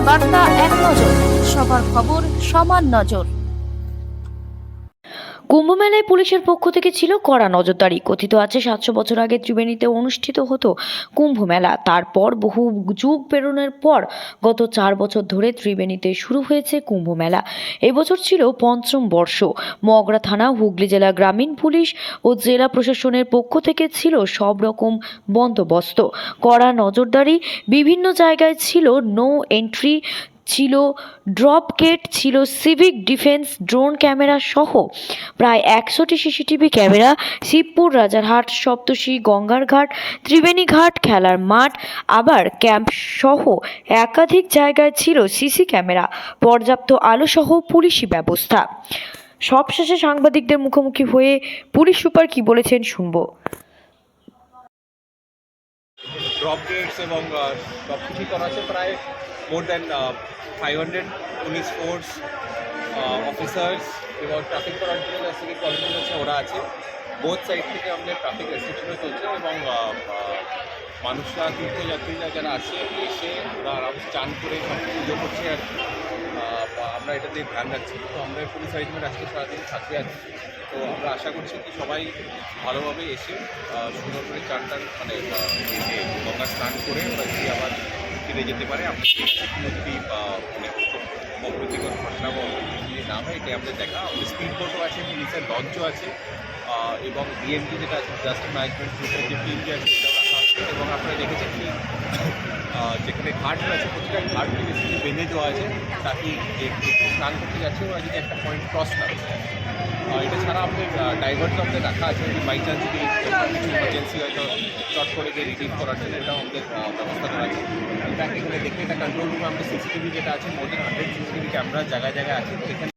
বার্তা এক নজর, সবার খবর সমান নজর। কুম্ভমেলায় পুলিশের পক্ষ থেকে ছিল কড়া নজরদারি। কথিত আছে 700 বছর আগে ত্রিবেণীতে অনুষ্ঠিত হতো কুম্ভ মেলা। তারপর বহু যুগ পেরোনোর পর গত 4 বছর ধরে ত্রিবেণীতে শুরু হয়েছে কুম্ভ মেলা। এবছর ছিল পঞ্চম বর্ষ। মগরা থানা, হুগলি জেলা গ্রামীণ পুলিশ ও জেলা প্রশাসনের পক্ষ থেকে ছিল সব রকম বন্দোবস্ত, কড়া নজরদারি। বিভিন্ন জায়গায় ছিল নো এন্ট্রি, ছিল ড্রপ গেট, ছিল সিভিক ডিফেন্স, ড্রোন ক্যামেরা সহ প্রায় 100টি সিসিটিভি ক্যামেরা। শিবপুর, রাজারহাট, সপ্তশী, গঙ্গার ঘাট, ত্রিবেণী ঘাট, খেলার মাঠ, আবার ক্যাম্প সহ একাধিক জায়গায় ছিল সিসি ক্যামেরা, পর্যাপ্ত আলো সহ পুলিশি ব্যবস্থা। সবশেষে সাংবাদিকদের মুখোমুখি হয়ে পুলিশ সুপার কি বলেছেন শুনবো। ড্রপ গেটস এবং সব কিছুই করা আছে। প্রায় more than 500 police force, officers এবং ট্রাফিক কন্ট্রোল সিভিক কন্ট্রোল আছে, ওরা আছে। বোথ সাইড থেকে আমাদের ট্রাফিক রেস্ট্রিকশনও চলছে এবং মানুষরা, তীর্থযাত্রীরা যারা আসে এসে ওরা আরামসে চান করে সব পুজো করছে আর আমরা এটাতে ধ্যান রাখছি। তো আমরা পুলিশ অ্যারেঞ্জমেন্ট আজকে সারাদিন থাকতে আছি। তো আমরা আশা করছি কি সবাই ভালোভাবে এসে সুন্দর করে চান মানে গঙ্গা স্নান করে ওরা যদি আবার ফিরে যেতে পারে। আমরা কোনো যদি অপ্রীতিকর ঘটনা বা যদি না হয়, এটাই আমাদের দেখা। আমাদের স্পিড বোটও আছে, পুলিশের লঞ্চও আছে এবং বিএনপি যেটা আছে, ডিজাস্টার ম্যানেজমেন্ট গ্রুপের যে টিম যে আছে সেটাও রাখা আছে। এবং আপনারা দেখেছেন কি যেখানে ঘাটগুলো আছে প্রতিটা ঘাটকে বেশি বেঁধে দেওয়া আছে, তাকে যে স্নান করতে যাচ্ছে ওরা যদি একটা পয়েন্ট ক্রস না করে। এটা ছাড়া আমাদের ডাইভার্টও আমাদের রাখা আছে, যদি বাই চান্স যদি কিছু ইমার্জেন্সি হয়তো চট করে গিয়ে রিলিভ করার জন্য এটাও আমাদের ব্যবস্থা করা আছে। ইনফ্যাক্ট এখানে দেখলে এটা কন্ট্রোল রুমে আমাদের সিসিটিভি যেটা আছে, মোর দেন 100 সিসিটিভি ক্যামেরা জায়গায় জায়গায় আছে। তো এখানে